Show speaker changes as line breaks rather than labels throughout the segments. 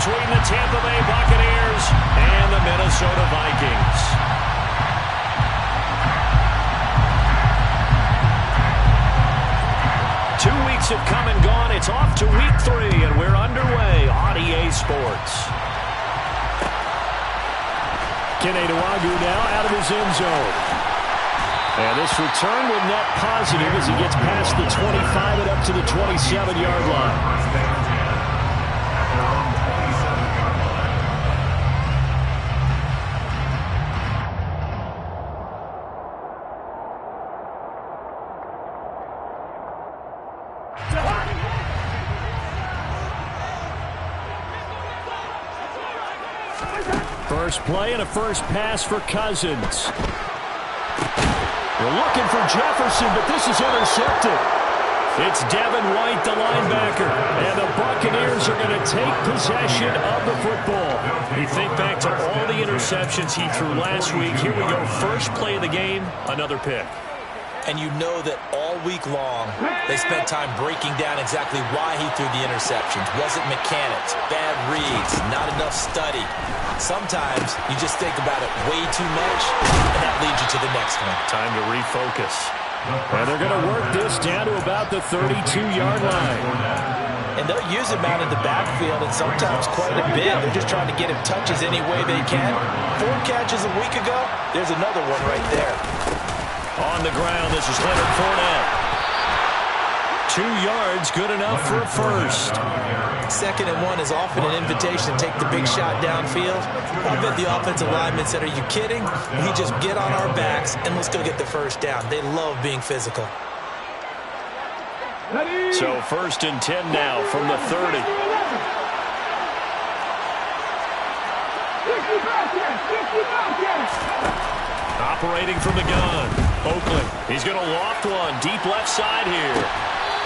between the Tampa Bay Buccaneers and the Minnesota Vikings. Two weeks have come and gone. It's off to week 3, and we're underway on EA Sports. Keneduagu now out of his end zone. And this return will net positive as he gets past the 25 and up to the 27-yard line. First play and a first pass for Cousins. They're looking for Jefferson, but this is intercepted. It's Devin White, the linebacker, and the Buccaneers are going to take possession of the football. You think back to all the interceptions he threw last week. Here we go, first play of the game, another pick.
And you know that all week long, they spent time breaking down exactly why he threw the interceptions. Wasn't mechanics, bad reads, not enough study. Sometimes you just think about it way too much, and that leads you to the next one.
Time to refocus. And they're going to work this down to about the 32-yard line.
And they'll use him out in the backfield, and sometimes quite a bit. They're just trying to get him touches any way they can. 4 catches a week ago, there's another one right there.
On the ground, this is Leonard Fournette. 2 yards, good enough for a first.
2nd and 1 is often an invitation to take the big shot downfield. I bet the offensive lineman said, are you kidding? We just get on our backs and let's go get the first down. They love being physical.
So 1st and 10 now from the 30. Operating from the gun. Oakland. He's going to loft one. Deep left side here.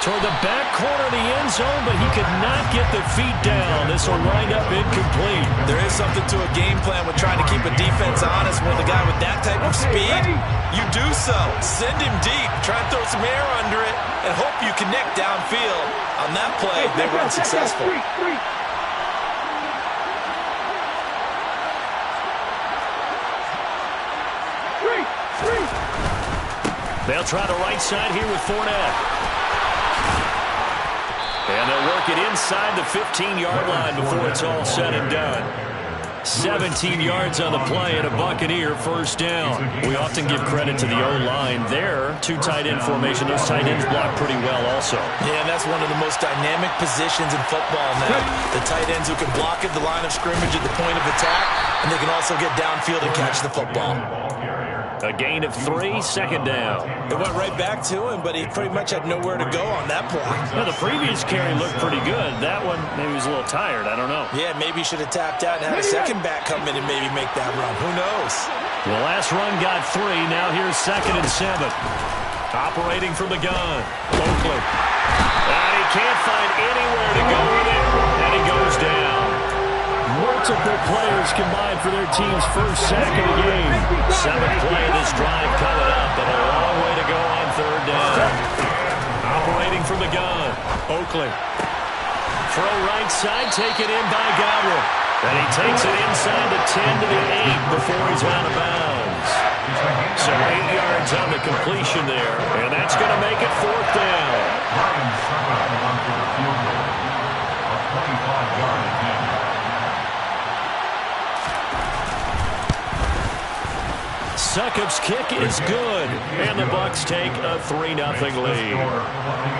Toward the back corner of the end zone, but he could not get the feet down. This will wind up incomplete.
There is something to a game plan with trying to keep a defense honest when the guy with that type of speed, you do so. Send him deep. Try and throw some air under it and hope you connect downfield. On that play, they were unsuccessful.
They'll try the right side here with Fournette. And they'll work it inside the 15-yard line before it's all said and done. 17 yards on the play and a Buccaneer first down. We often give credit to the O-line there. 2 tight end formation. Those tight ends block pretty well also.
Yeah, and that's one of the most dynamic positions in football now. The tight ends who can block at the line of scrimmage at the point of attack, and they can also get downfield and catch the football.
A gain of 3, 2nd down.
It went right back to him, but he pretty much had nowhere to go on that play.
Well, the previous carry looked pretty good. That one, maybe he was a little tired. I don't know.
Yeah, maybe he should have tapped out and had a second back come in and maybe make that run. Who knows?
The last run got 3. Now here's 2nd and 7. Operating from the gun. Oakland. And he can't find anywhere to go with it. And he goes down. Multiple players combined for their team's first sack of the game. 7th play of this drive coming up, but a long way to go on 3rd down. Operating from the gun. Oakland. Throw right side, taken in by Godwin. And he takes it inside the 10 to the 8 before he's out of bounds. So 8 yards on the completion there, and that's going to make it 4th down. Succop's kick is good, and the Bucs take a 3-0 lead.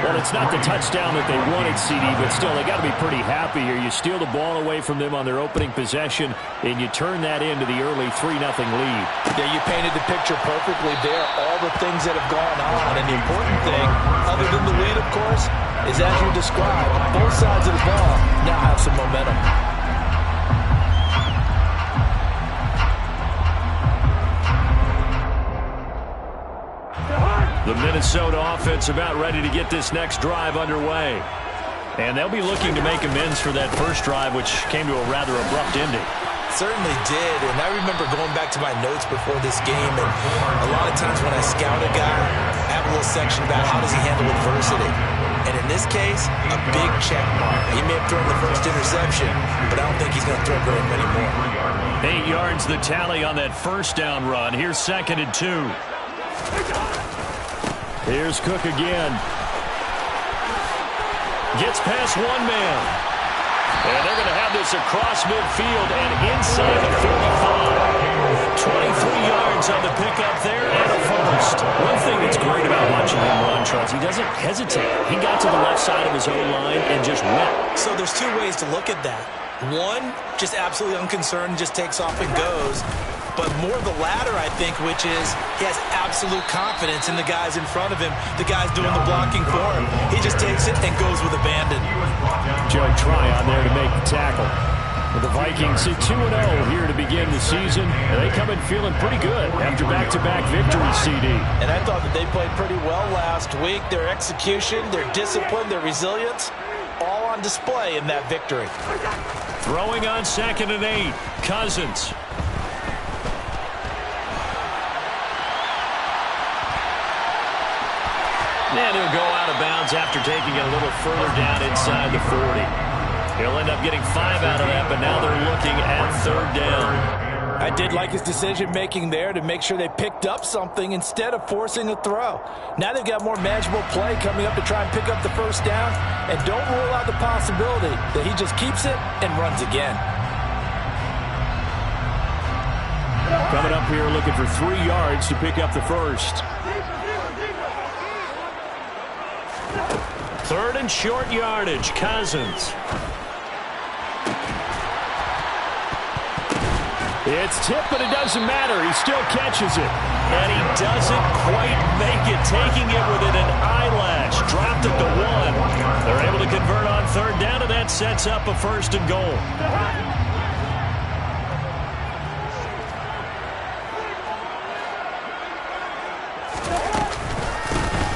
Well, it's not the touchdown that they wanted, CD, but still, they got to be pretty happy here. You steal the ball away from them on their opening possession, and you turn that into the early 3-0 lead.
Yeah, you painted the picture perfectly there, all the things that have gone on, and the important thing, other than the lead, of course, is as you described, both sides of the ball now have some momentum.
The Minnesota offense about ready to get this next drive underway. And they'll be looking to make amends for that first drive, which came to a rather abrupt ending.
Certainly did, and I remember going back to my notes before this game, and a lot of times when I scout a guy, I have a little section about how does he handle adversity. And in In this case, a big check mark. He may have thrown the first interception, but I don't think he's going to throw very many more.
8 yards the tally on that first down run. Here's 2nd and 2. Here's Cook again. Gets past one man. And they're going to have this across midfield and inside the 45. 23 yards on the pickup there and a first. One thing that's great about watching him run, Charles, he doesn't hesitate. He got to the left side of his own line and just went.
So there's two ways to look at that. One, just absolutely unconcerned, just takes off and goes. But more the latter, I think, which is he has absolute confidence in the guys in front of him, the guys doing the blocking for him. He just takes it and goes with abandon.
Joe Tryon there to make the tackle. The Vikings sit 2-0 here to begin the season, and they come in feeling pretty good after back-to-back victories, CD.
And I thought that they played pretty well last week. Their execution, their discipline, their resilience, all on display in that victory.
Throwing on 2nd and 8, Cousins. And he'll go out of bounds after taking it a little further down inside the 40. He'll end up getting 5 out of that, but now they're looking at 3rd down.
I did like his decision-making there to make sure they picked up something instead of forcing a throw. Now they've got more manageable play coming up to try and pick up the first down, and don't rule out the possibility that he just keeps it and runs again.
Coming up here looking for 3 yards to pick up the first. 3rd and short yardage, Cousins. It's tipped, but it doesn't matter. He still catches it. And he doesn't quite make it, taking it within an eyelash. Dropped it to 1. They're able to convert on 3rd down, and that sets up a 1st and goal.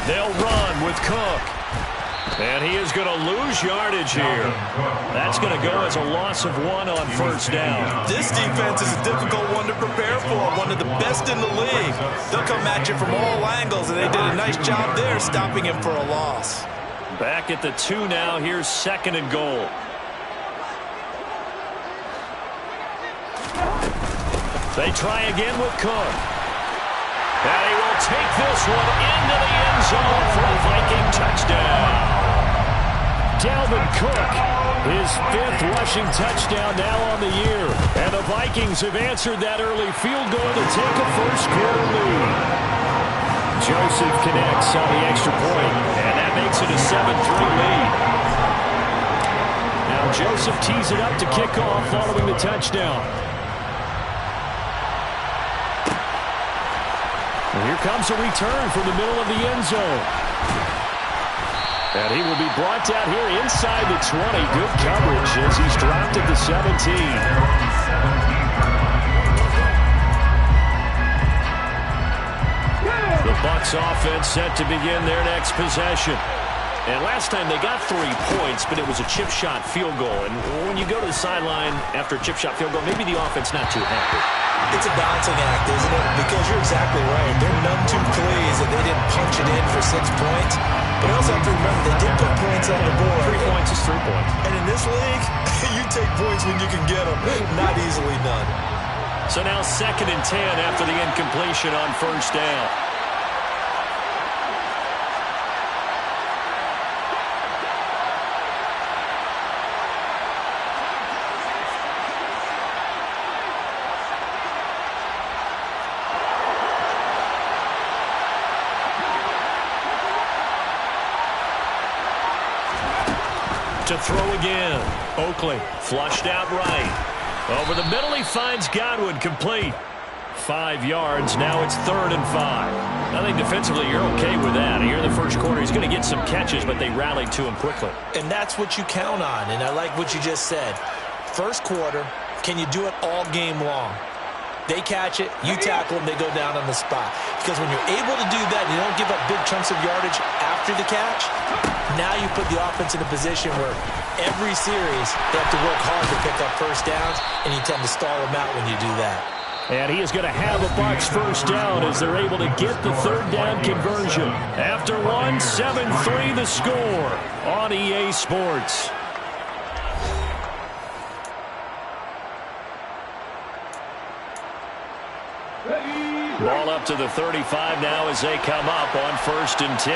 They'll run with Cook. And he is going to lose yardage here. That's going to go as a loss of 1 on 1st down.
This defense is a difficult one to prepare for, one of the best in the league. They'll come at you from all angles, and they did a nice job there stopping him for a loss.
Back at the 2 now. Here's 2nd and goal. They try again with Cook. And he will take this one into the end zone for a Viking touchdown. Dalvin Cook, his 5th rushing touchdown now on the year. And the Vikings have answered that early field goal to take a first-quarter lead. Joseph connects on the extra point, and that makes it a 7-3 lead. Now Joseph tees it up to kick off following the touchdown. And here comes a return from the middle of the end zone. And he will be brought down here inside the 20. Good coverage as he's dropped at the 17. The Bucs offense set to begin their next possession. And last time they got 3 points, but it was a chip shot field goal. And when you go to the sideline after a chip shot field goal, maybe the offense not too happy.
It's a balancing act, isn't it? Because you're exactly right. They're none too pleased that they didn't punch it in for 6 points. But you also have to remember, they did put points on the board.
3 points is 3 points.
And in this league, you take points when you can get them. Not easily done.
So now 2nd and 10 after the incompletion on 1st down. To throw again. Oakley flushed out right. Over the middle, he finds Godwin, complete. 5 yards. Now it's 3rd and 5. I think defensively you're okay with that. Here in the first quarter, he's going to get some catches, but they rallied to him quickly.
And that's what you count on, and I like what you just said. First quarter, can you do it all game long? They catch it, you tackle them, they go down on the spot. Because when you're able to do that, you don't give up big chunks of yardage after the catch, now you put the offense in a position where every series they have to work hard to pick up first downs, and you tend to stall them out when you do that.
And he is going to have a Bucs first down as they're able to get the third down conversion. After one, 7-3 the score on EA Sports. Ball up to the 35 now as they come up on 1st and 10.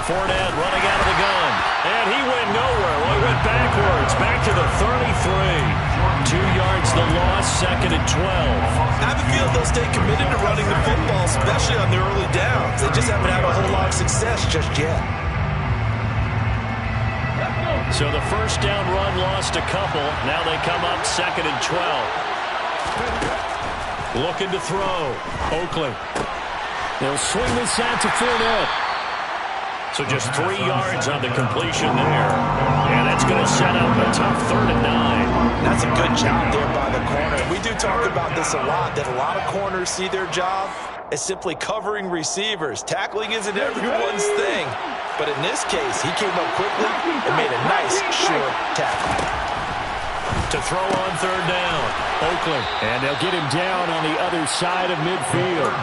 Fournette running out of the gun. And he went nowhere. Well, he went backwards. Back to the 33. 2 yards the loss, 2nd and 12.
I have a feeling they'll stay committed to running the football, especially on the early downs. They just haven't had a whole lot of success just yet.
So the first down run lost a couple. Now they come up 2nd and 12. Looking to throw. Oakley. They'll swing this out to Fournette. So just 3 yards on the completion there. And that's going to set up a tough 3rd and 9.
That's a good job there by the corner. We do talk about this a lot, that a lot of corners see their job as simply covering receivers. Tackling isn't everyone's thing. But in this case, he came up quickly and made a nice, short tackle.
To throw on 3rd down. Oakley. And they'll get him down on the other side of midfield.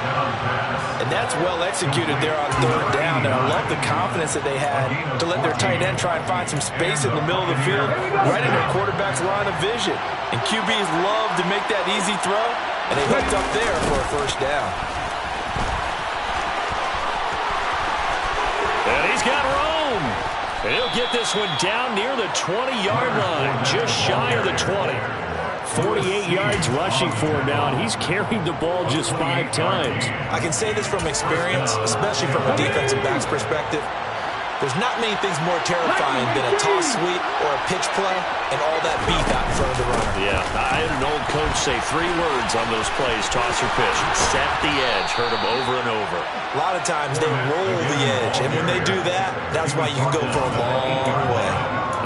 And that's well executed there on 3rd down. And I love the confidence that they had to let their tight end try and find some space in the middle of the field, right in their quarterback's line of vision. And QBs love to make that easy throw, and they hooked up there for a 1st down.
And he's got room. And he'll get this one down near the 20-yard line, just shy of the 20. 48 yards rushing for him now, and he's carried the ball just 5 times.
I can say this from experience, especially from a defensive back's perspective. There's not many things more terrifying than a toss sweep or a pitch play and all that beef out in front of the runner.
Yeah, I had an old coach say 3 words on those plays, toss or pitch. Set the edge, heard them over and over.
A lot of times they roll the edge, and when they do that, that's why you can go for a long way.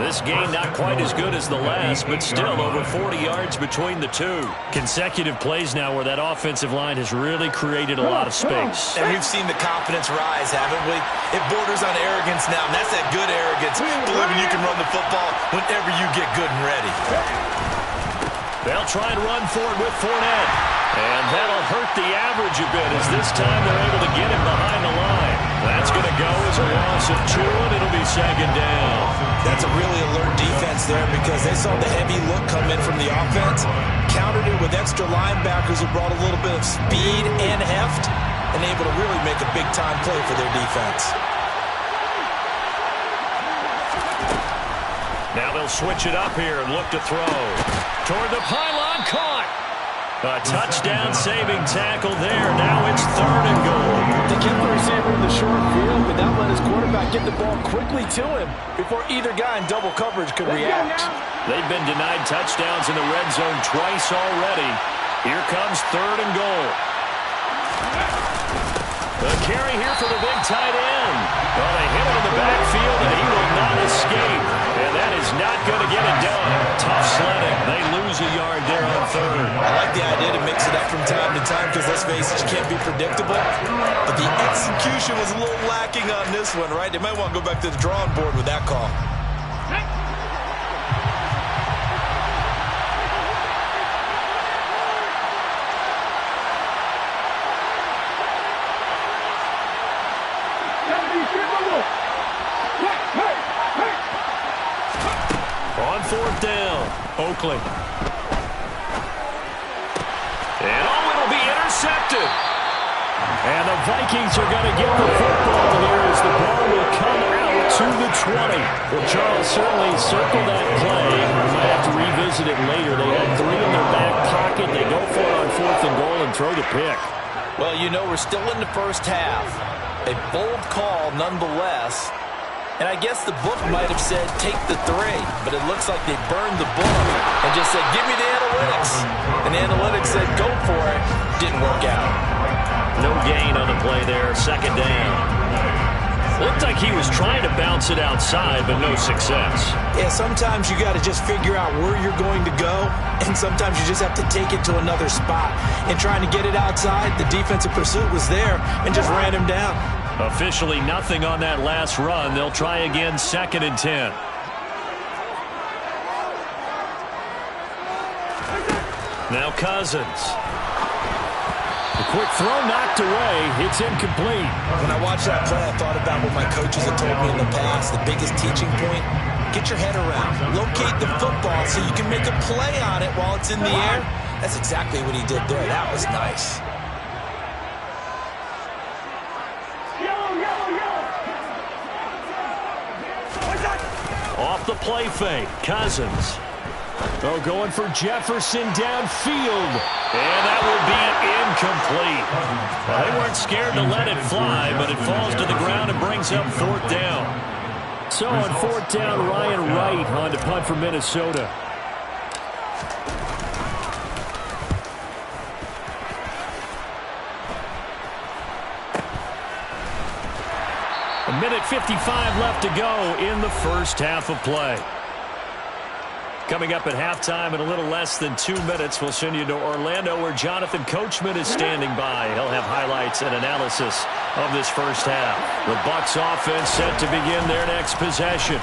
This game not quite as good as the last, but still over 40 yards between the two. Consecutive plays now where that offensive line has really created a lot of space.
And we've seen the confidence rise, haven't we? It borders on arrogance now, and that's that good arrogance, believing you can run the football whenever you get good and ready.
They'll try and run for it with Fournette. And that'll hurt the average a bit as this time they're able to get him behind the line. That's going to go as a loss of 2, and it'll be 2nd down.
That's a really alert defense there because they saw the heavy look come in from the offense, countered it with extra linebackers who brought a little bit of speed and heft, and able to really make a big-time play for their defense.
Now they'll switch it up here and look to throw. Toward the pylon, caught. A touchdown-saving tackle there. Now it's 3rd and goal.
They kept the receiver in the short field, but that let his quarterback get the ball quickly to him before either guy in double coverage could react.
They've been denied touchdowns in the red zone twice already. Here comes 3rd and goal. The carry here for the big tight end. Well, they hit him in the backfield, and he will not escape. And that is not going to get it done. Tough sledding. They lose a yard there on 3rd.
I like the idea to mix it up from time to time because, let's face it, you can't be predictable. But the execution was a little lacking on this one, right? They might want to go back to the drawing board with that call.
On 4th down, Oakley. And it'll be intercepted. And the Vikings are going to get the football here as the ball will come out to the 20. Well, Charles, certainly circle that play. We might have to revisit it later. They had 3 in their back pocket. They go for it on 4th and goal and throw the pick.
Well, you know, we're still in the first half. A bold call nonetheless. And I guess the book might have said take the 3, but it looks like they burned the book and just said give me the analytics. And the analytics said go for it. Didn't work out.
No gain on the play there. 2nd down. Looked like he was trying to bounce it outside, but no success.
Yeah, sometimes you got to just figure out where you're going to go, and sometimes you just have to take it to another spot. And trying to get it outside, the defensive pursuit was there and just ran him down.
Officially nothing on that last run. They'll try again, 2nd and 10. Now Cousins. The quick throw knocked away. It's incomplete.
When I watched that play, I thought about what my coaches have told me in the past. The biggest teaching point, get your head around. Locate the football so you can make a play on it while it's in the air. That's exactly what he did there. That was nice.
Off the play fake, Cousins. Oh, going for Jefferson downfield. And that will be incomplete. Well, they weren't scared to let it fly, but it falls to the ground and brings up 4th down. So on 4th down, Ryan Wright on to punt for Minnesota. A minute 55 left to go in the first half of play. Coming up at halftime in a little less than 2 minutes, we'll send you to Orlando where Jonathan Coachman is standing by. He'll have highlights and analysis of this first half. The Bucs offense set to begin their next possession.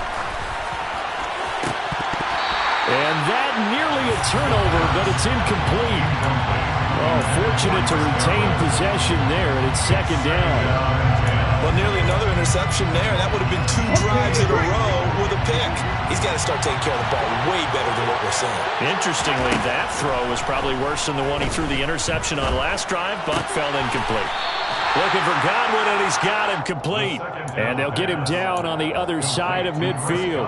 And that nearly a turnover, but it's incomplete. Oh, fortunate to retain possession there, and it's 2nd down.
Well, nearly another interception there. That would have been 2 drives in a row with a pick. He's got to start taking care of the ball way better than what we're seeing.
Interestingly, that throw was probably worse than the one he threw the interception on last drive, but fell incomplete. Looking for Godwin, and he's got him complete. And they'll get him down on the other side of midfield.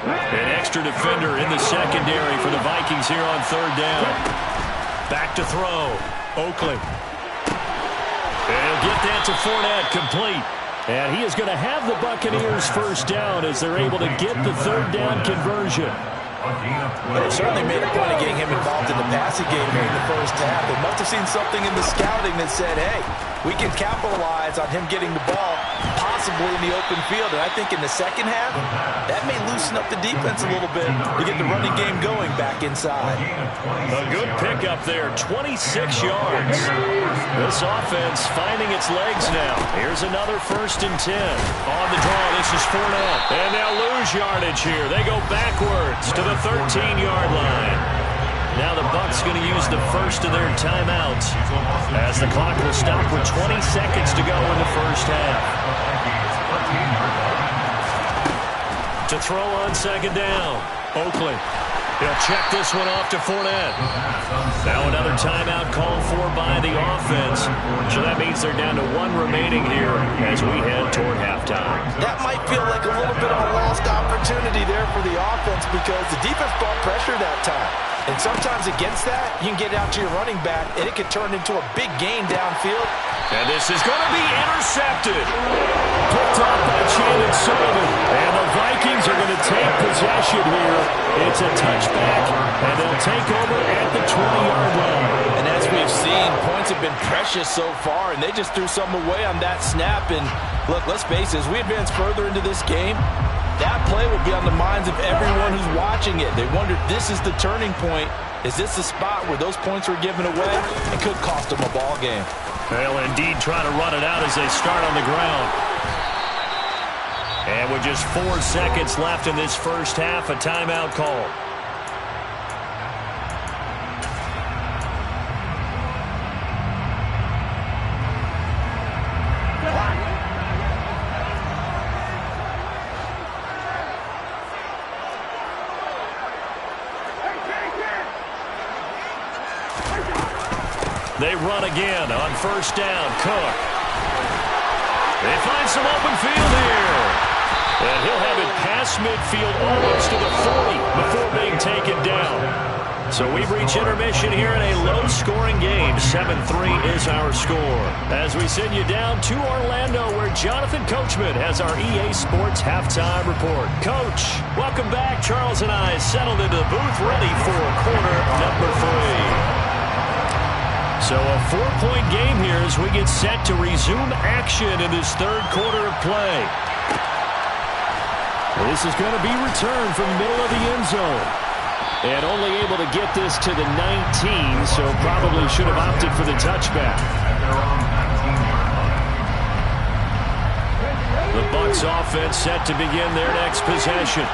An extra defender in the secondary for the Vikings here on 3rd down. Back to throw. Oakley. They'll get that to Fournette, complete. And he is going to have the Buccaneers first down as they're able to get the 3rd down conversion.
Well, they certainly made a point of getting him involved in the passing game here in the first half. They must have seen something in the scouting that said, hey, we can capitalize on him getting the ball possibly in the open field. And I think in the second half, that may loosen up the defense a little bit to get the running game going back inside.
A good pickup there, 26 yards. This offense finding its legs now. Here's another 1st and 10. On the draw, this is Fournette. And they'll lose yardage here. They go backwards to the 13-yard line. Now the Bucs going to use the first of their timeouts as the clock will stop with 20 seconds to go in the first half. To throw on 2nd down, Oakley. He'll check this one off to Fournette. Now another timeout called for by the offense. So that means they're down to 1 remaining here as we head toward halftime.
That might feel like a little bit of a lost opportunity there for the offense because the defense brought pressure that time. And sometimes against that, you can get out to your running back, and it could turn into a big gain downfield.
And this is going to be intercepted. Picked off by Chandon Sullivan. And the Vikings are going to take possession here. It's a touchback, and they'll take over at the 20-yard line.
And as we've seen, points have been precious so far, and they just threw some away on that snap. And look, let's face it, as we advance further into this game, that play will be on the minds of everyone who's watching it. They wonder, this is the turning point. Is this the spot where those points were given away? It could cost them a ball game.
They'll indeed try to run it out as they start on the ground. And with just 4 seconds left in this first half, a timeout call. They run again on 1st down. Cook. They find some open field here. And he'll have it past midfield almost to the 40 before being taken down. So we've reached intermission here in a low-scoring game. 7-3 is our score. As we send you down to Orlando where Jonathan Coachman has our EA Sports halftime report. Coach, welcome back. Charles and I settled into the booth ready for quarter number 3. So a 4-point game here as we get set to resume action in this 3rd quarter of play. This is going to be returned from the middle of the end zone. And only able to get this to the 19, so probably should have opted for the touchback. The Bucs offense set to begin their next possession.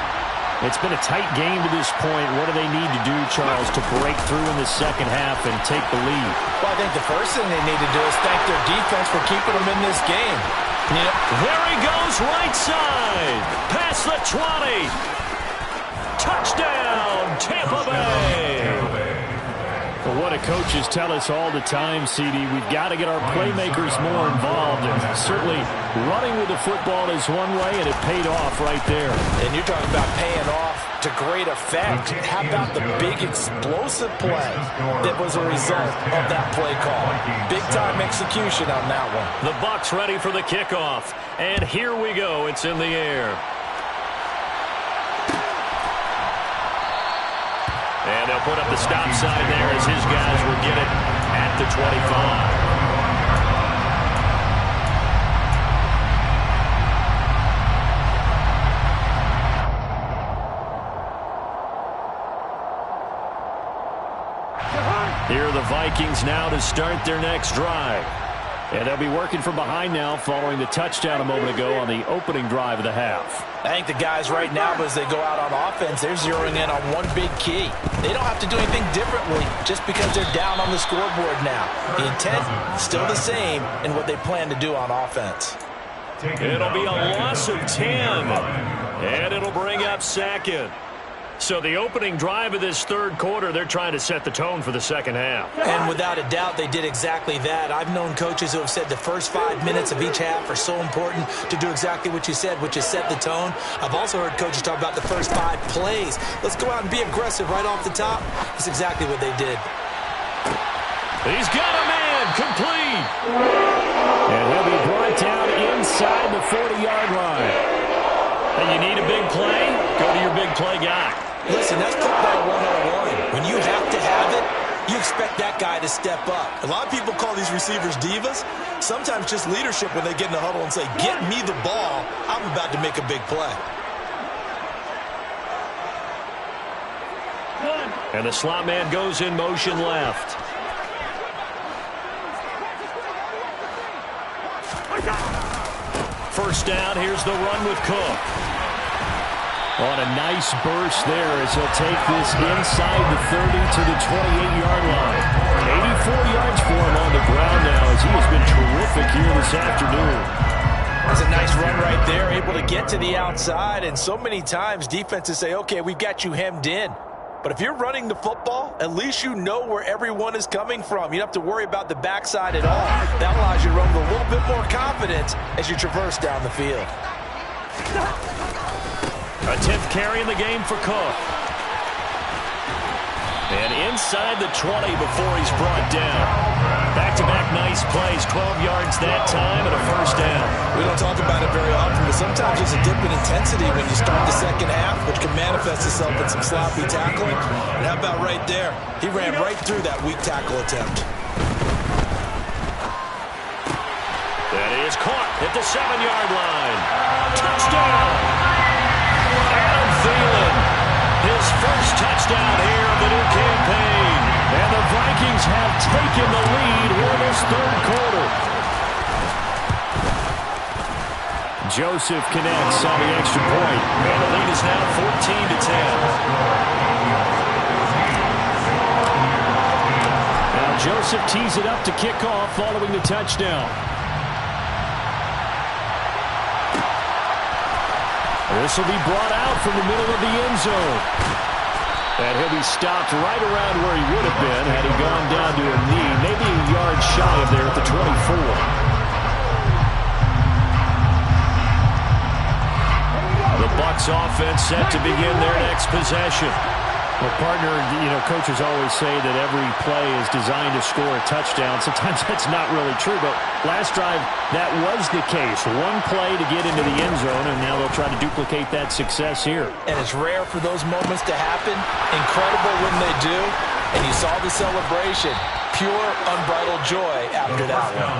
It's been a tight game to this point. What do they need to do, Charles, to break through in the second half and take the lead?
Well, I think the first thing they need to do is thank their defense for keeping them in this game.
There he goes, right side. Past the 20. Touchdown, Tampa Bay. Well, what do coaches tell us all the time, CD? We've got to get our playmakers more involved. And certainly running with the football is one way, and it paid off right there.
And you're talking about paying off to great effect. How about the big explosive play that was a result of that play call? Big-time execution on that one.
The Bucs ready for the kickoff. And here we go. It's in the air. And they'll put up the stop sign there as his guys will get it at the 25. Here are the Vikings now to start their next drive. And they'll be working from behind now following the touchdown a moment ago on the opening drive of the half.
I think the guys right now, as they go out on offense, they're zeroing in on one big key. They don't have to do anything differently just because they're down on the scoreboard now. The intent is still the same in what they plan to do on offense.
It'll be a loss of 10. And it'll bring up second. So the opening drive of this third quarter, they're trying to set the tone for the second half.
And without a doubt, they did exactly that. I've known coaches who have said the first 5 minutes of each half are so important to do exactly what you said, which is set the tone. I've also heard coaches talk about the first 5 plays. Let's go out and be aggressive right off the top. That's exactly what they did.
He's got a man, complete. And he'll be brought down inside the 40-yard line. And you need a big play? Go to your big play guy.
Listen, that's football 101. When you have to have it, you expect that guy to step up. A lot of people call these receivers divas. Sometimes just leadership when they get in the huddle and say, get me the ball. I'm about to make a big play.
And the slot man goes in motion left. First down, here's the run with Cook. On a nice burst there as he'll take this inside the 30 to the 28-yard line. 84 yards for him on the ground now as he has been terrific here this afternoon.
That's a nice run right there, able to get to the outside. And so many times defenses say, okay, we've got you hemmed in. But if you're running the football, at least you know where everyone is coming from. You don't have to worry about the backside at all. That allows you to run with a little bit more confidence as you traverse down the field.
A 10th carry in the game for Cook. And inside the 20 before he's brought down. Back-to-back nice plays, 12 yards that time and a first down.
We don't talk about it very often, but sometimes there's a dip in intensity when you start the second half, which can manifest itself in some sloppy tackling. And how about right there? He ran right through that weak tackle attempt.
That is caught at the 7-yard line. Touchdown! Adam Thielen, his first touchdown here of the new campaign. And the Vikings have taken the lead here in this third quarter. Joseph connects on the extra point. And the lead is now 14 to 10. Now Joseph tees it up to kick off following the touchdown. This will be brought out from the middle of the end zone. And he'll be stopped right around where he would have been had he gone down to a knee, maybe a yard shy of there at the 24. The Bucs offense set to begin their next possession. Well, partner, coaches always say that every play is designed to score a touchdown. Sometimes that's not really true, but last drive, that was the case. One play to get into the end zone, and now they'll try to duplicate that success here.
And it's rare for those moments to happen. Incredible when they do. And you saw the celebration. Pure, unbridled joy after that one.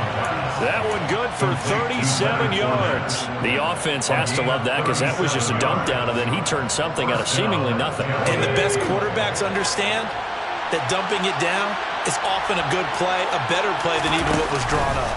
That one good for 37 yards. The offense has to love that because that was just a dump down, and then he turned something out of seemingly nothing.
And the best quarterbacks understand that dumping it down is often a good play, a better play than even what was drawn up.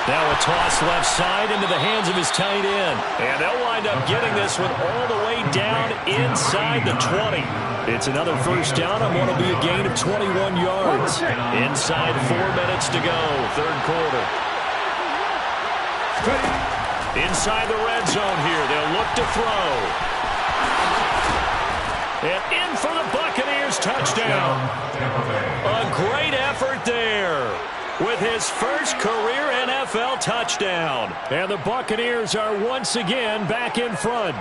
Now a toss left side into the hands of his tight end. And they'll wind up getting this one all the way down inside the 20. It's another first down on what will be a gain of 21 yards. Inside 4 minutes to go, third quarter. Inside the red zone here, they'll look to throw. And in for the Buccaneers, touchdown. A great effort there with his first career NFL touchdown. And the Buccaneers are once again back in front.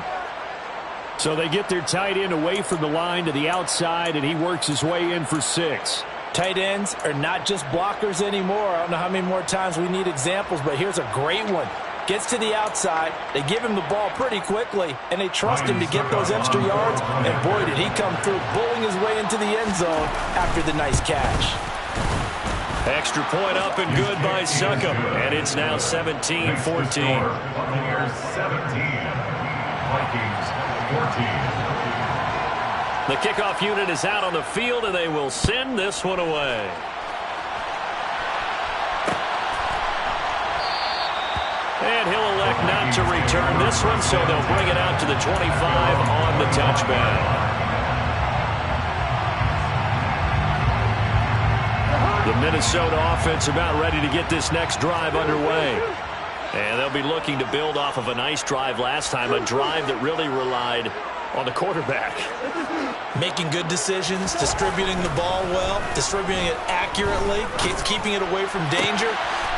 So they get their tight end away from the line to the outside, and he works his way in for 6.
Tight ends are not just blockers anymore. I don't know how many more times we need examples, but here's a great one. Gets to the outside, they give him the ball pretty quickly, and they trust him to get those extra yards, and boy, did he come through, bulling his way into the end zone after the nice catch.
Extra point up and good by Succop, and it's now 17-14.
Buccaneers 17, Vikings 14.
The kickoff unit is out on the field, and they will send this one away. And he'll elect not to return this one, so they'll bring it out to the 25 on the touchback. The Minnesota offense about ready to get this next drive underway. And they'll be looking to build off of a nice drive last time, a drive that really relied on the quarterback.
Making good decisions, distributing the ball well, distributing it accurately, keeping it away from danger.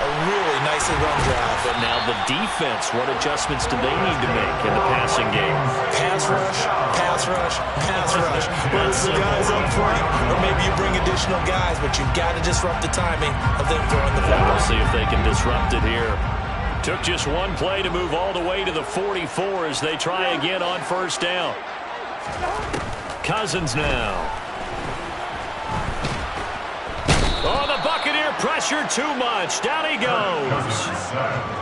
A really nicely run drive.
But now the defense, what adjustments do they need to make in the passing game?
Pass rush, pass rush, pass rush. Whether it's the guys up front or maybe you bring additional guys, but you've got to disrupt the timing of them throwing the football.
We'll see if they can disrupt it here. Took just one play to move all the way to the 44 as they try again on first down. Cousins now. Oh, the Buccaneer pressure too much. Down he goes.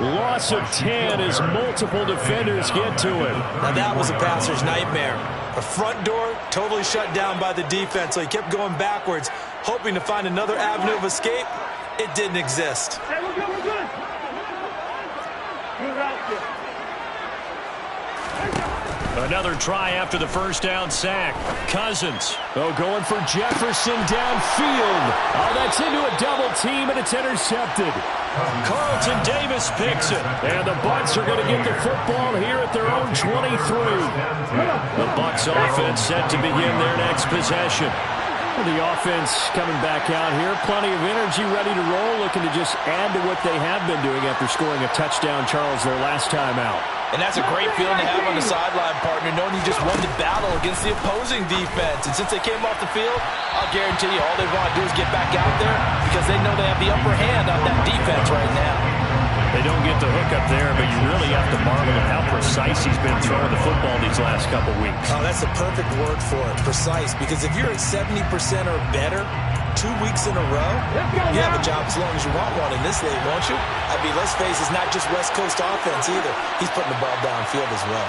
Loss of 10 as multiple defenders get to him.
Now that was a passer's nightmare. The front door totally shut down by the defense, so he kept going backwards, hoping to find another avenue of escape. It didn't exist.
Hey, we're good, we're good.
Another try after the first down sack. Cousins, going for Jefferson downfield. Oh, that's into a double team, and it's intercepted. Carlton Davis picks it. And the Bucs are going to get the football here at their own 23. The Bucs offense set to begin their next possession. The offense coming back out here. Plenty of energy, ready to roll, looking to just add to what they have been doing after scoring a touchdown, Charles, their last time out.
And that's a great feeling to have on the sideline, partner, knowing you just won the battle against the opposing defense. And since they came off the field, I'll guarantee you all they want to do is get back out there because they know they have the upper hand on that defense right now.
They don't get the hook up there, but you really have to marvel at how precise he's been throwing the football these last couple weeks.
Oh, that's the perfect word for it, precise. Because if you're at 70% or better 2 weeks in a row, you have a job as long as you want one in this league, won't you? I mean, let's face it, it's not just West Coast offense either. He's putting the ball downfield as well.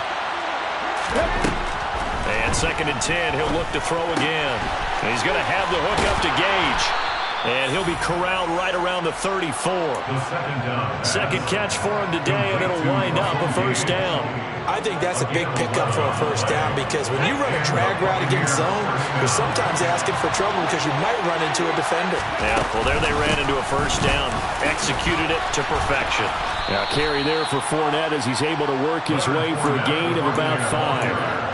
And 2nd and 10, he'll look to throw again. And he's going to have the hook up to Gage. And he'll be corralled right around the 34. Second catch for him today, and it'll wind up a first down.
I think that's a big pickup for a first down because when you run a drag route against zone, you're sometimes asking for trouble because you might run into a defender.
Yeah, well, there they ran into a first down. Executed it to perfection. Now, carry there for Fournette as he's able to work his way for a gain of about 5.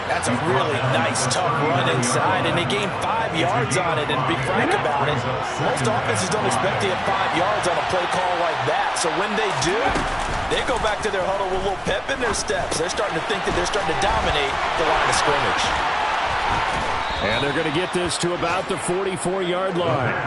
That's a really nice, tough run inside, and they gained 5 yards on it. And to be frank about it, most offenses don't expect to get 5 yards on a play call like that. So when they do, they go back to their huddle with a little pep in their steps. They're starting to think that they're starting to dominate the line of scrimmage.
And they're going to get this to about the 44-yard line.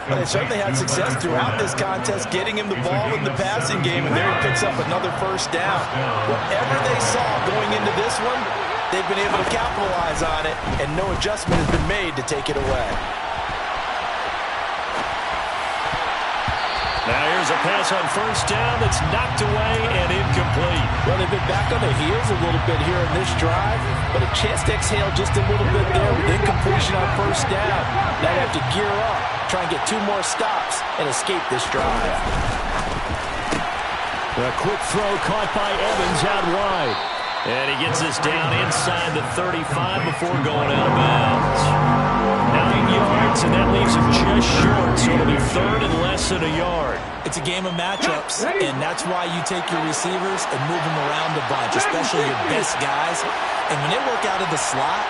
But they certainly had success throughout this contest, getting him the ball in the passing game, and there he picks up another first down. Whatever they saw going into this one, they've been able to capitalize on it, and no adjustment has been made to take it away.
Now here's a pass on first down that's knocked away and incomplete.
Well, they've been back on their heels a little bit here in this drive, but a chance to exhale just a little bit there with incompletion on first down. Now they have to gear up, try and get 2 more stops, and escape this drive.
A quick throw caught by Evans out wide. And he gets this down inside the 35 before going out of bounds. 9 yards, and that leaves him just short, so it'll be third and less than a yard.
It's a game of matchups, and that's why you take your receivers and move them around a bunch, especially your best guys. And when they work out of the slot,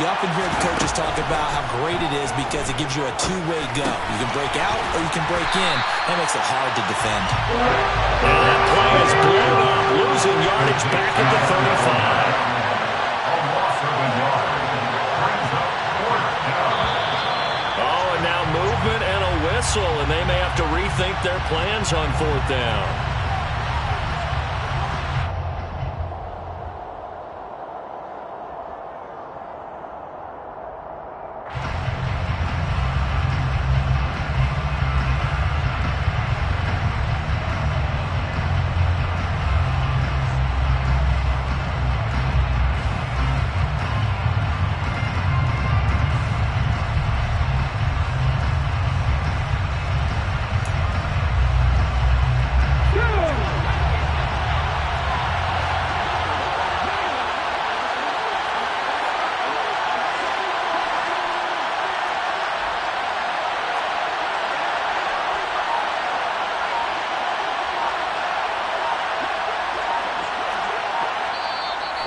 you often hear coaches talk about how great it is because it gives you a two-way go. You can break out or you can break in. That makes it hard to defend.
And that play is blown up, losing yardage back at the 35. And a whistle, and they may have to rethink their plans on fourth down.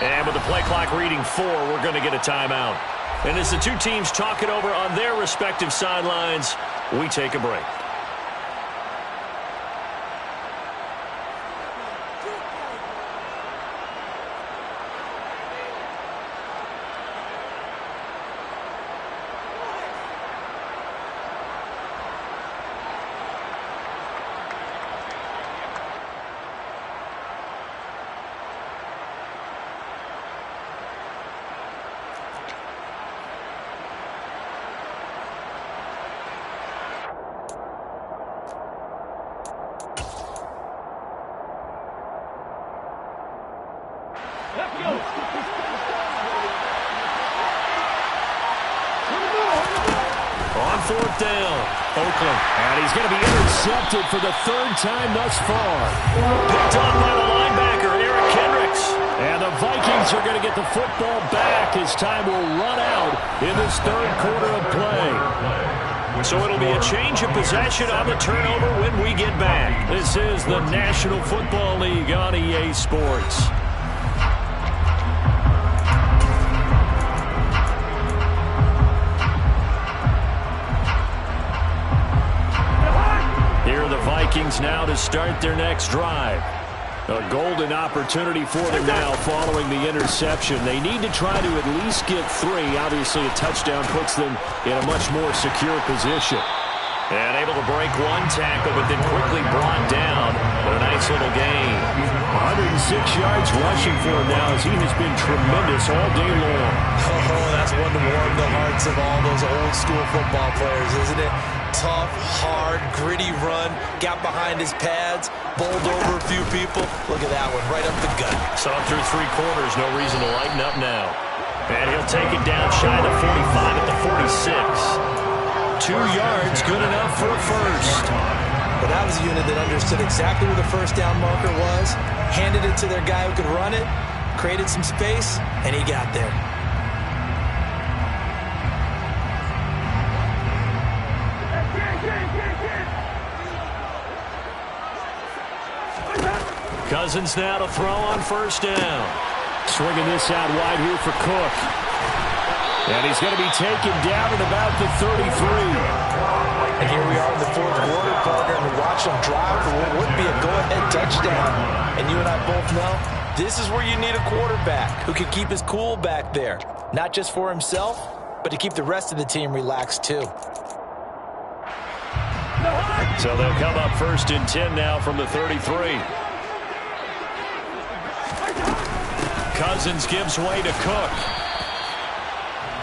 And with the play clock reading 4, we're going to get a timeout. And as the two teams talk it over on their respective sidelines, we take a break. On fourth down, Oakland. And he's going to be intercepted for the third time thus far. Picked up by the linebacker, Eric Kendricks. And the Vikings are going to get the football back as time will run out in this third quarter of play. So it'll be a change of possession on the turnover when we get back. This is the National Football League on EA Sports. Vikings now to start their next drive. A golden opportunity for them now following the interception. They need to try to at least get 3. Obviously, a touchdown puts them in a much more secure position. And able to break one tackle, but then quickly brought down. But a nice little gain. 106 yards rushing for him now as he has been tremendous all day long.
Oh, that's one to warm the hearts of all those old school football players, isn't it? Tough, hard, gritty run, got behind his pads, bowled over a few people. Look at that one, right up the gut.
So through 3 quarters, no reason to lighten up now. And he'll take it down shy of the 45 at the 46. 2 yards, good enough for a first.
But that was a unit that understood exactly where the first down marker was, handed it to their guy who could run it, created some space, and he got there.
Cousins now to throw on first down. Swinging this out wide here for Cook. And he's going to be taken down at about the 33.
And here we are in the fourth quarter, partner, and we watch them drive for what would be a go-ahead touchdown. And you and I both know this is where you need a quarterback who can keep his cool back there. Not just for himself, but to keep the rest of the team relaxed too.
So they'll come up first and 10 now from the 33. Cousins gives way to Cook.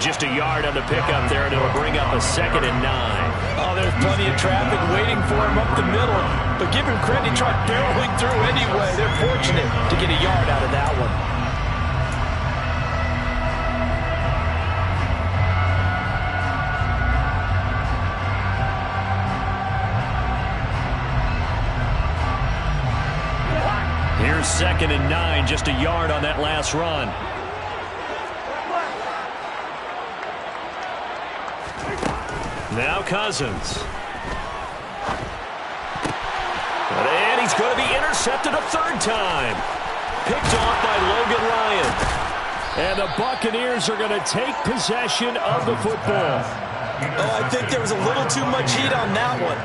Just a yard on the pickup there, and it'll bring up a 2nd and 9.
Oh, there's plenty of traffic waiting for him up the middle. But give him credit, he tried barreling through anyway. They're fortunate to get a yard out of that one.
Here's 2nd and 9, just a yard on that last run. Now Cousins. And he's going to be intercepted a 3rd time. Picked off by Logan Ryan. And the Buccaneers are going to take possession of the football.
Oh, I think there was a little too much heat on that one.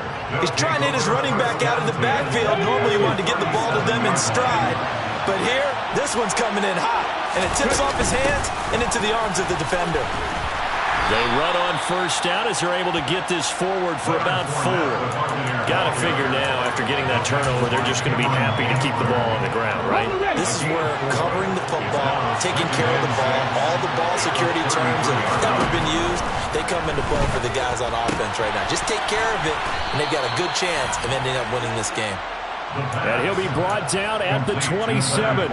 He's trying to hit his running back out of the backfield. Normally he wanted to get the ball to them in stride. But here, this one's coming in hot. And it tips off his hands and into the arms of the defender.
They run on 1st down as they're able to get this forward for about 4. Got to figure now, after getting that turnover, they're just going to be happy to keep the ball on the ground, right?
This is where covering the football, taking care of the ball, all the ball security terms have ever been used, they come into play for the guys on offense right now. Just take care of it, and they've got a good chance of ending up winning this game.
And he'll be brought down at the 27.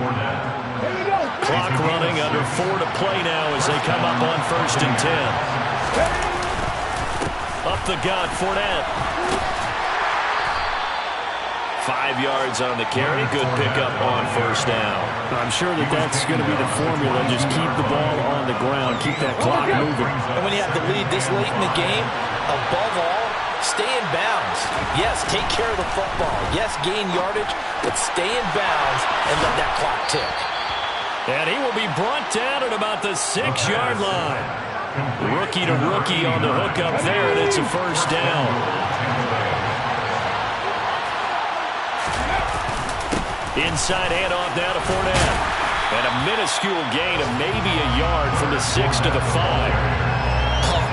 Clock running, under 4 to play now as they come up on 1st and 10. Up the gut, Fournette. 5 yards on the carry. Good pickup on 1st down.
I'm sure that's going to be the formula. Just keep the ball on the ground. Keep that clock moving.
And when you have the lead this late in the game, above all, stay in bounds. Yes, take care of the football. Yes, gain yardage, but stay in bounds and let that clock tick.
And he will be brought down at about the 6-yard line. Rookie to rookie on the hook up there, and it's a 1st down. Inside handoff now to Fournette. And a minuscule gain of maybe a yard from the 6 to the 5.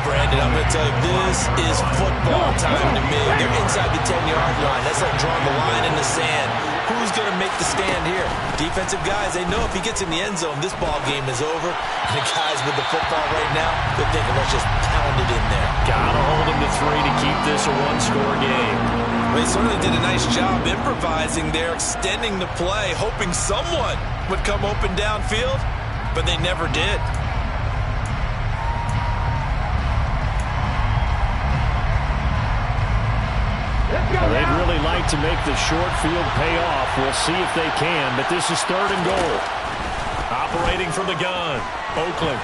Brandon, I'm going to tell you, this is football time to me. They're inside the 10-yard line. That's like drawing the line in the sand. Who's going to make the stand here? Defensive guys, they know if he gets in the end zone, this ball game is over. And the guys with the football right now, they're thinking, let's just pound it in there.
Got to hold him to 3 to keep this a 1-score game.
Well, he certainly did a nice job improvising there, extending the play, hoping someone would come open downfield, but they never did.
They'd really like to make the short field pay off. We'll see if they can, but this is 3rd and goal. Operating from the gun, Oakland.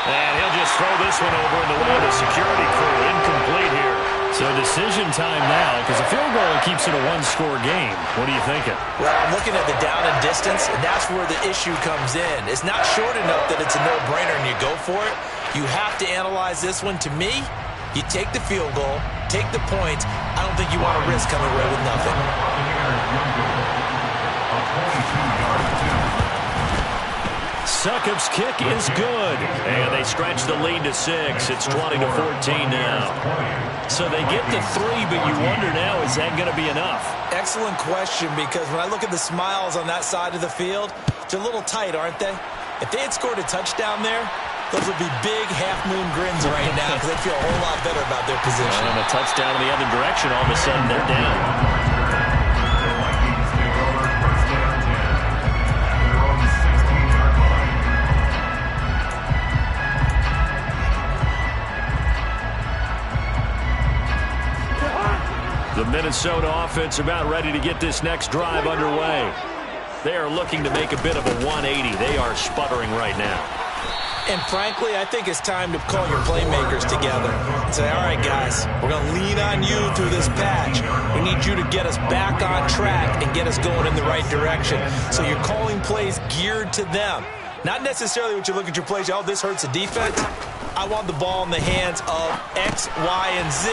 And he'll just throw this one over in the way of the security crew. Incomplete here. So decision time now, because a field goal keeps it a 1-score game. What are you thinking?
Well, I'm looking at the down and distance, and that's where the issue comes in. It's not short enough that it's a no-brainer and you go for it. You have to analyze this one. To me, you take the field goal, take the points. I don't think you want to risk coming away with nothing.
Succop's kick is good. And they stretch the lead to 6. It's 20-14 now. So they get to 3, but you wonder now, is that going to be enough?
Excellent question, because when I look at the smiles on that side of the field, they're a little tight, aren't they? If they had scored a touchdown there, those would be big half-moon grins right now because they feel a whole lot better about their position.
And a touchdown in the other direction, all of a sudden they're down. The Minnesota offense about ready to get this next drive underway. They are looking to make a bit of a 180. They are sputtering right now.
And frankly, I think it's time to call your playmakers together and say, all right, guys, we're going to lean on you through this patch. We need you to get us back on track and get us going in the right direction. So you're calling plays geared to them. Not necessarily what you look at your plays, oh, this hurts the defense. I want the ball in the hands of X, Y, and Z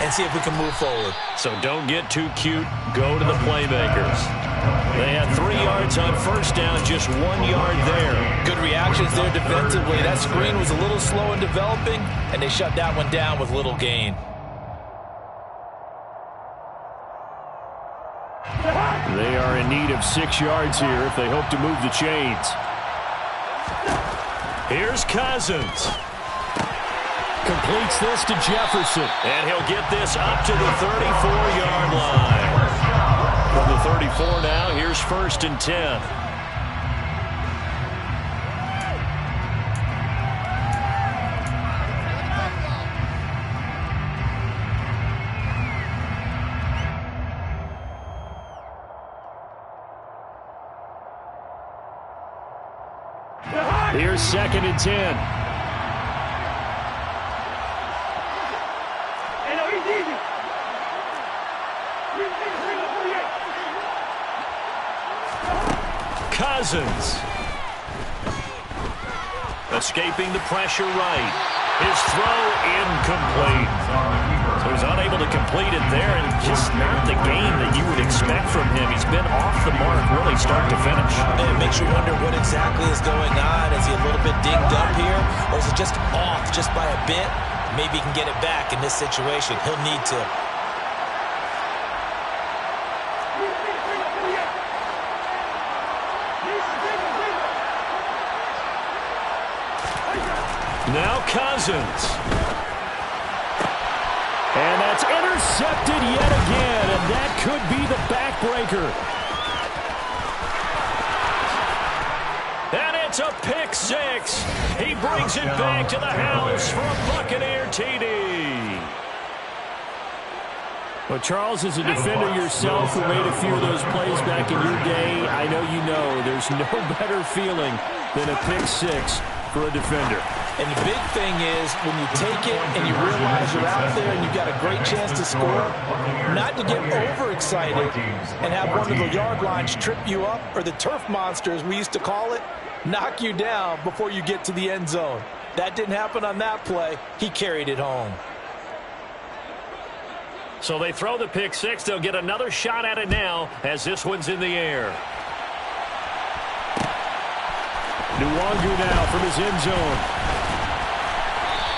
and see if we can move forward.
So don't get too cute. Go to the playmakers. They had 3 yards on 1st down, just 1 yard there.
Good reactions there defensively. That screen was a little slow in developing, and they shut that one down with little gain.
They are in need of 6 yards here if they hope to move the chains.
Here's Cousins. Completes this to Jefferson. And he'll get this up to the 34-yard line. From the 34 now, here's 1st and 10.
Here's 2nd and 10.
Cousins. Escaping the pressure right. His throw incomplete. So he's unable to complete it there, and just not the game that you would expect from him. He's been off the mark really start to finish.
And it makes you wonder what exactly is going on. Is he a little bit dinged up here, or is it just off just by a bit? Maybe he can get it back in this situation. He'll need to.
Now Cousins.
And that's intercepted yet again, and that could be the backbreaker.
And it's a pick six. He brings it back to the house for a Buccaneer TD.
Well, Charles, as a defender yourself who made a few of those plays back in your day, I know you know there's no better feeling than a pick six for a defender.
And the big thing is when you take it and you realize you're out there and you've got a great chance to score, not to get overexcited and have one of the yard lines trip you up, or the turf monsters we used to call it, knock you down before you get to the end zone. That didn't happen on that play. He carried it home.
So they throw the pick six. They'll get another shot at it now as this one's in the air.
Nwangu now from his end zone.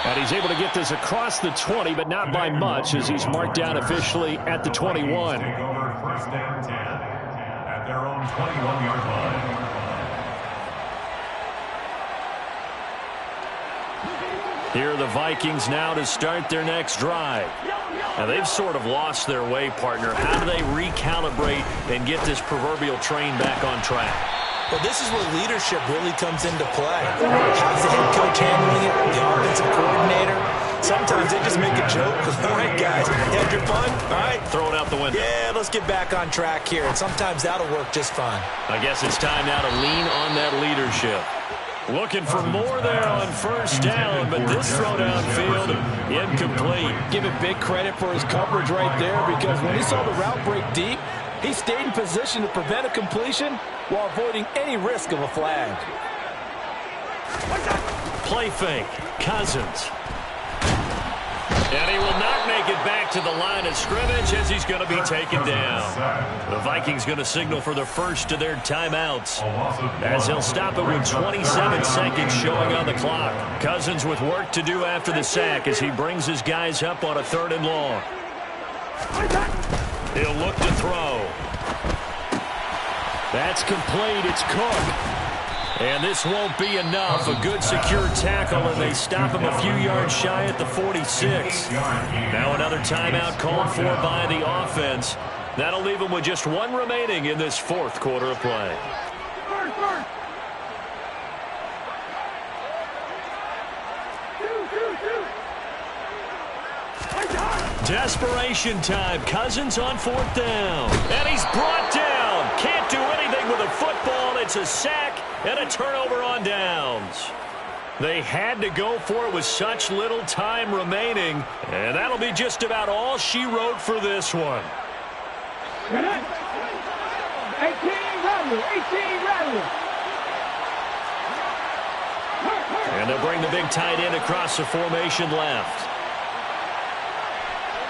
And he's able to get this across the 20, but not by much, as he's marked down officially at the 21.
Take over 1st and 10 at their own 21-yard line.
Here are the Vikings now to start their next drive. Now they've sort of lost their way, partner. How do they recalibrate and get this proverbial train back on track?
Well, this is where leadership really comes into play. How's the head coach handling it? The offensive coordinator? Sometimes they just make a joke. All right, guys, you had your fun? All right.
Throw it out the window.
Yeah, let's get back on track here. And sometimes that'll work just fine.
I guess it's time now to lean on that leadership. Looking for more there on 1st down, but this throw downfield, incomplete.
Give it big credit for his coverage right there, because when he saw the route break deep, he stayed in position to prevent a completion while avoiding any risk of a flag.
Play fake. Cousins. And he will not make it back to the line of scrimmage as he's going to be taken down. The Vikings going to signal for the first of their timeouts as they'll stop it with 27 seconds showing on the clock. Cousins with work to do after the sack as he brings his guys up on a 3rd and long. He'll look to throw.
That's complete. It's Cook.
And this won't be enough. A good secure tackle, and they stop him a few yards shy at the 46. Now another timeout called for by the offense. That'll leave him with just one remaining in this 4th quarter of play. Desperation time. Cousins on 4th down. And he's brought down. Can't do anything with a football. It's a sack and a turnover on downs. They had to go for it with such little time remaining. And that'll be just about all she wrote for this one.
18 rattle.
And they'll bring the big tight end across the formation left.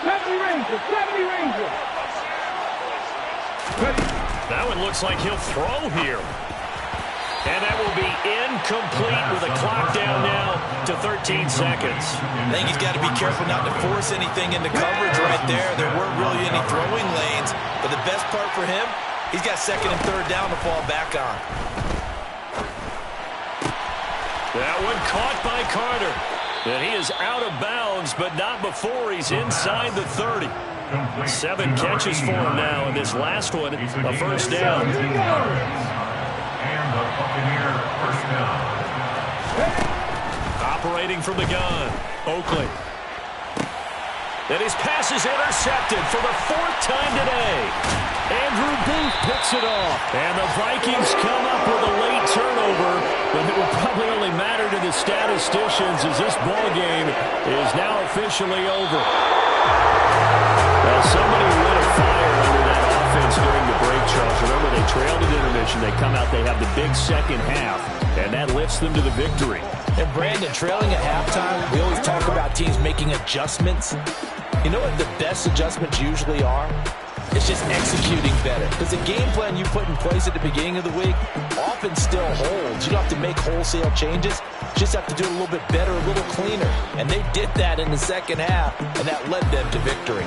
70 Ranger.
That one looks like he'll throw here. And that will be incomplete with a clock down now to 13 seconds.
I think he's got to be careful not to force anything into coverage right there. There weren't really any throwing lanes. But the best part for him, he's got 2nd and 3rd down to fall back on.
That one caught by Carter. And he is out of bounds, but not before he's inside the 30. 7 catches for him now, and this last one, a 1st down.
And the Buccaneer 1st down.
Operating from the gun, Oakley. And his pass is intercepted for the 4th time today. Andrew Booth picks it off. And the Vikings come up with a late turnover.
But it will probably only matter to the statisticians as this ball game is now officially over. Well, somebody lit a fire under that offense during the break, Charles. Remember, they trailed at intermission. They come out, they have the big second half, and that lifts them to the victory.
And Brandon, trailing at halftime, we always talk about teams making adjustments. You know what the best adjustments usually are? It's just executing better. Because the game plan you put in place at the beginning of the week often still holds. You don't have to make wholesale changes. You just have to do it a little bit better, a little cleaner. And they did that in the second half, and that led them to victory.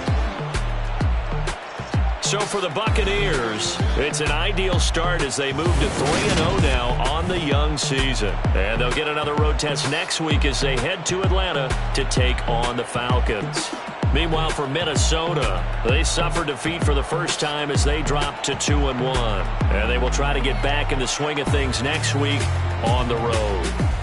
So for the Buccaneers, it's an ideal start as they move to 3-0 now on the young season. And they'll get another road test next week as they head to Atlanta to take on the Falcons. Meanwhile, for Minnesota, they suffered defeat for the first time as they dropped to 2-1. And they will try to get back in the swing of things next week on the road.